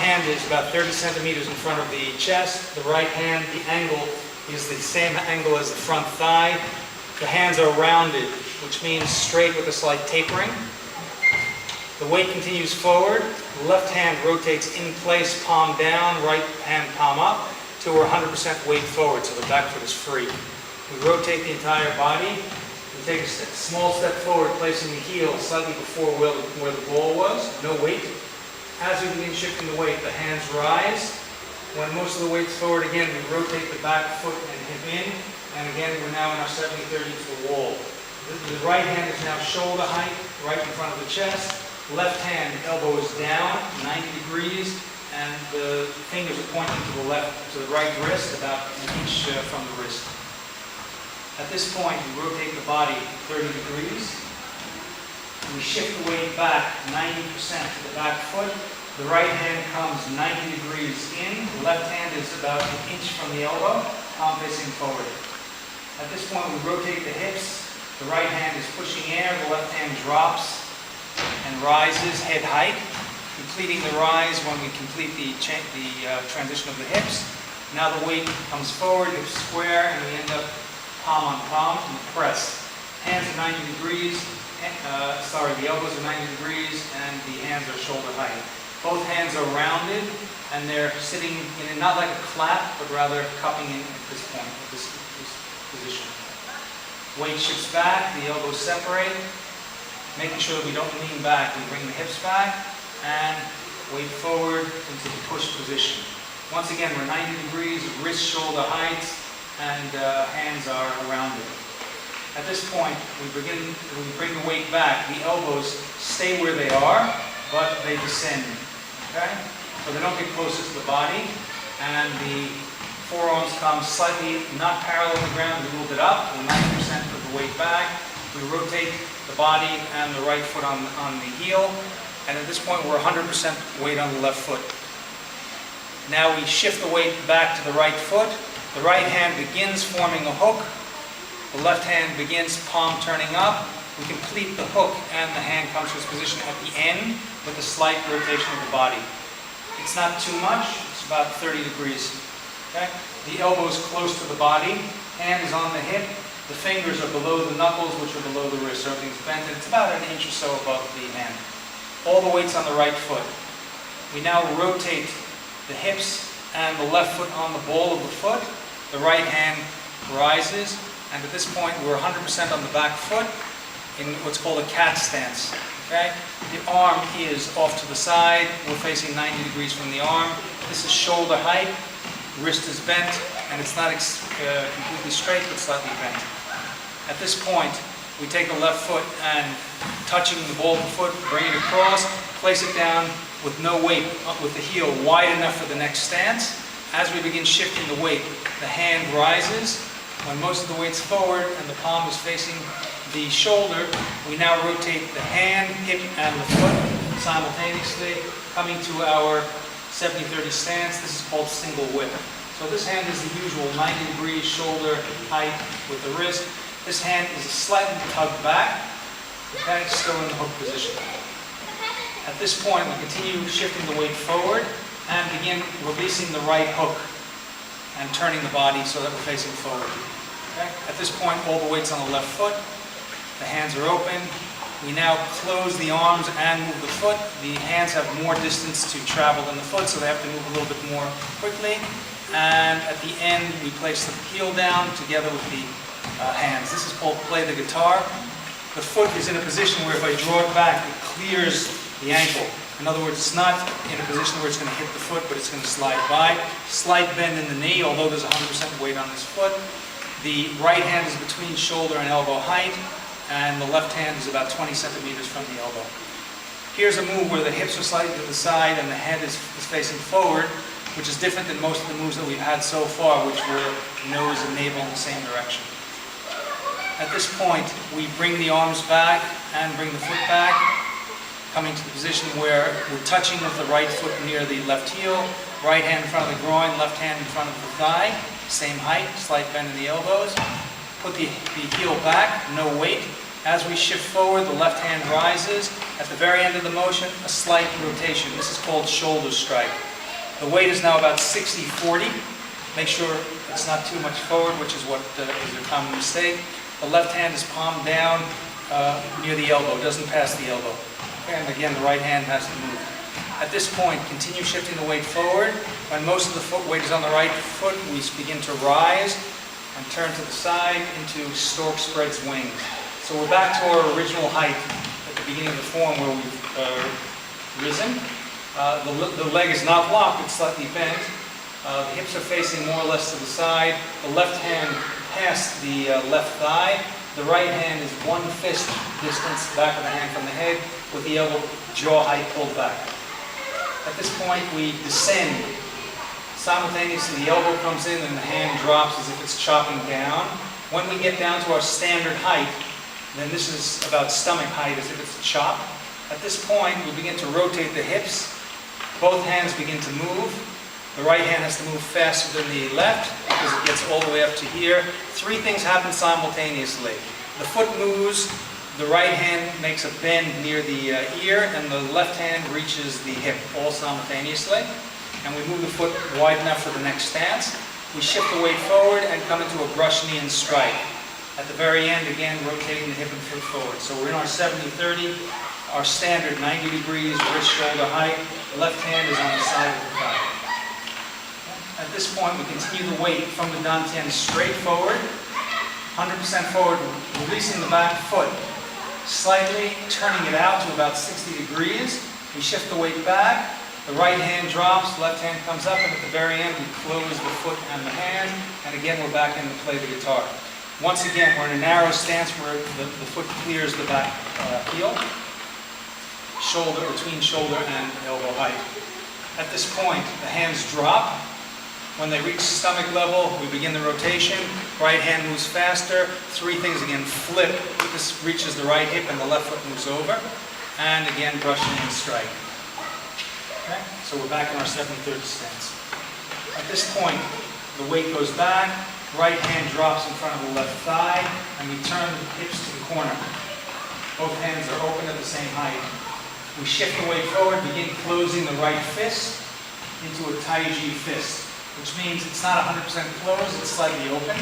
hand is about 30 centimeters in front of the chest. The right hand, the angle is the same angle as the front thigh. The hands are rounded, which means straight with a slight tapering. The weight continues forward. The left hand rotates in place, palm down, right hand palm up, till we're 100% weight forward, so the back foot is free. We rotate the entire body. We take a small step forward, placing the heel slightly before where the ball was, no weight. As we begin shifting the weight, the hands rise. When most of the weight's forward again, we rotate the back foot and hip in, and again we're now in our 70-30 to the wall. The right hand is now shoulder height, right in front of the chest. Left hand, elbow is down, 90 degrees, and the fingers are pointing to the left, to the right wrist, about an inch from the wrist. At this point, we rotate the body 30 degrees. We shift the weight back 90% to the back foot. The right hand comes 90 degrees in. The left hand is about an inch from the elbow, palm facing forward. At this point, we rotate the hips. The right hand is pushing air. The left hand drops and rises head height, completing the rise when we complete the transition of the hips. Now the weight comes forward, hips square, and we end up palm on palm in the press. Hands are 90 degrees, the elbows are 90 degrees, and the hands are shoulder height. Both hands are rounded, and they're sitting in not like a clap, but rather cupping in at this point, this position. Weight shifts back, the elbows separate. Making sure that we don't lean back, we bring the hips back and weight forward into the push position. Once again, we're 90 degrees, wrist shoulder height, and hands are around it. At this point, we bring the weight back. The elbows stay where they are, but they descend. Okay? So they don't get closer to the body, and the forearms come slightly, not parallel to the ground, a little bit up. We're 90% of the weight back. We rotate the body and the right foot on the heel, and at this point we're 100% weight on the left foot. Now we shift the weight back to the right foot. The right hand begins forming a hook. The left hand begins palm turning up. We complete the hook and the hand comes to its position at the end with a slight rotation of the body. It's not too much, it's about 30 degrees. Okay? The elbow is close to the body, hand is on the hip. The fingers are below the knuckles, which are below the wrist. So everything's bent, and it's about an inch or so above the hand. All the weight's on the right foot. We now rotate the hips and the left foot on the ball of the foot. The right hand rises, and at this point we're 100% on the back foot in what's called a cat stance. Okay? The arm is off to the side. We're facing 90 degrees from the arm. This is shoulder height. Wrist is bent, and it's not completely straight, but slightly bent. At this point, we take the left foot and, touching the ball of the foot, bring it across, place it down with no weight, with the heel wide enough for the next stance. As we begin shifting the weight, the hand rises. When most of the weight's forward and the palm is facing the shoulder, we now rotate the hand, hip, and the foot simultaneously, coming to our 70-30 stance. This is called single whip. So this hand is the usual 90 degrees shoulder height with the wrist. This hand is a slightly tugged back, okay, still in the hook position. At this point, we continue shifting the weight forward and begin releasing the right hook and turning the body so that we're facing forward. Okay? At this point, all the weight's on the left foot. The hands are open. We now close the arms and move the foot. The hands have more distance to travel than the foot, so they have to move a little bit more quickly. And at the end, we place the heel down together with the hands. This is called play the guitar. The foot is in a position where if I draw it back, it clears the ankle. In other words, it's not in a position where it's going to hit the foot, but it's going to slide by. Slight bend in the knee, although there's 100% weight on this foot. The right hand is between shoulder and elbow height, and the left hand is about 20 centimeters from the elbow. Here's a move where the hips are slightly to the side and the head is facing forward, which is different than most of the moves that we've had so far, which were nose and navel in the same direction. At this point, we bring the arms back and bring the foot back, coming to the position where we're touching with the right foot near the left heel, right hand in front of the groin, left hand in front of the thigh, same height, slight bend in the elbows. Put the heel back, no weight. As we shift forward, the left hand rises. At the very end of the motion, a slight rotation. This is called shoulder strike. The weight is now about 60-40. Make sure it's not too much forward, which is what is a common mistake. The left hand is palm down near the elbow, doesn't pass the elbow. Okay, and again, the right hand has to move. At this point, continue shifting the weight forward. When most of the foot weight is on the right foot, we begin to rise and turn to the side into stork spreads wings. So we're back to our original height at the beginning of the form where we've risen. The leg is not locked, it's slightly bent. The hips are facing more or less to the side. The left hand past the left thigh. The right hand is 1 fist distance back of the hand from the head with the elbow jaw height pulled back. At this point we descend. Simultaneously the elbow comes in and the hand drops as if it's chopping down. When we get down to our standard height, then this is about stomach height as if it's a chop. At this point we begin to rotate the hips. Both hands begin to move. The right hand has to move faster than the left because it gets all the way up to here. 3 things happen simultaneously. The foot moves, the right hand makes a bend near the ear, and the left hand reaches the hip, all simultaneously. And we move the foot wide enough for the next stance. We shift the weight forward and come into a brush knee and strike. At the very end, again, rotating the hip and foot forward. So we're in our 70-30, our standard 90 degrees, wrist shoulder height. The left hand is on the side of the thigh. At this point, we continue the weight from the dantian straight forward, 100% forward, releasing the back foot, slightly turning it out to about 60 degrees. We shift the weight back, the right hand drops, the left hand comes up, and at the very end, we close the foot and the hand, and again, we're back in to play the guitar. Once again, we're in a narrow stance where the foot clears the back heel, shoulder, between shoulder and elbow height. At this point, the hands drop. When they reach stomach level, we begin the rotation. Right hand moves faster. 3 things again, flip. This reaches the right hip and the left foot moves over. And again, brush knee and strike. Okay? So we're back in our 70-30 stance. At this point, the weight goes back. Right hand drops in front of the left thigh. And we turn the hips to the corner. Both hands are open at the same height. We shift the weight forward, begin closing the right fist into a Tai Chi fist, which means it's not 100% closed, it's slightly open.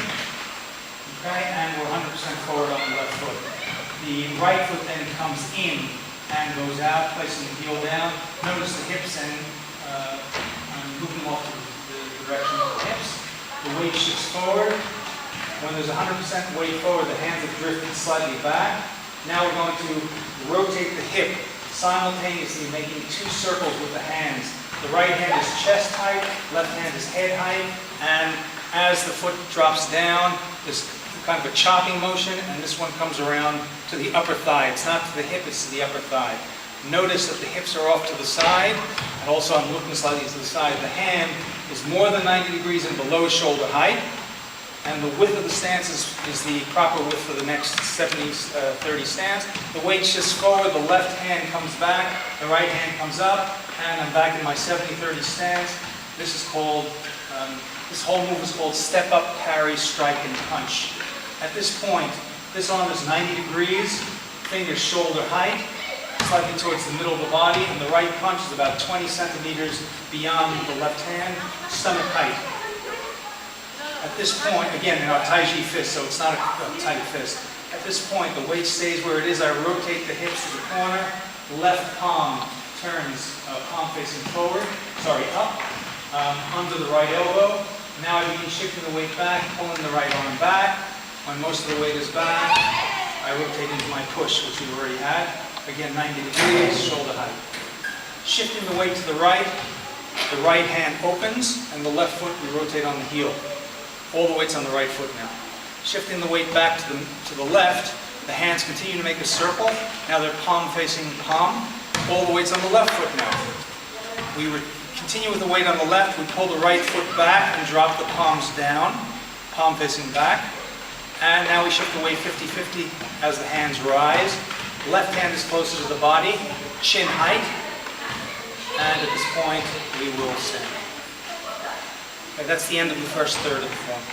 Okay, and we're 100% forward on the left foot. The right foot then comes in and goes out, placing the heel down. Notice the hips, and I'm moving off the direction of the hips. The weight shifts forward. When there's 100% weight forward, the hands have drifted slightly back. Now we're going to rotate the hip, simultaneously making 2 circles with the hands. The right hand is chest height, left hand is head height, and as the foot drops down, there's kind of a chopping motion, and this one comes around to the upper thigh. It's not to the hip, it's to the upper thigh. Notice that the hips are off to the side, and also I'm looking slightly to the side. The hand is more than 90 degrees and below shoulder height, and the width of the stance is the proper width for the next 70-30 stance. The weight shifts forward, the left hand comes back, the right hand comes up, and I'm back in my 70-30 stance. This is called, this whole move is called step up, parry, strike, and punch. At this point, this arm is 90 degrees, fingers shoulder height, slightly towards the middle of the body, and the right punch is about 20 centimeters beyond the left hand, stomach height. At this point, again, in our Tai Chi fist, so it's not a tight fist. At this point, the weight stays where it is. I rotate the hips to the corner. Left palm turns, palm facing forward, up, under the right elbow. Now I begin shifting the weight back, pulling the right arm back. When most of the weight is back, I rotate into my push, which we've already had. Again, 90 degrees, shoulder height. Shifting the weight to the right hand opens, and the left foot we rotate on the heel. All the weight's on the right foot now. Shifting the weight back to the left, the hands continue to make a circle. Now they're palm facing palm. All the weight's on the left foot now. We would continue with the weight on the left. We pull the right foot back and drop the palms down, palm facing back. And now we shift the weight 50-50 as the hands rise. Left hand is closer to the body, chin height. And at this point, we will stand. Okay, that's the end of the first third of the form.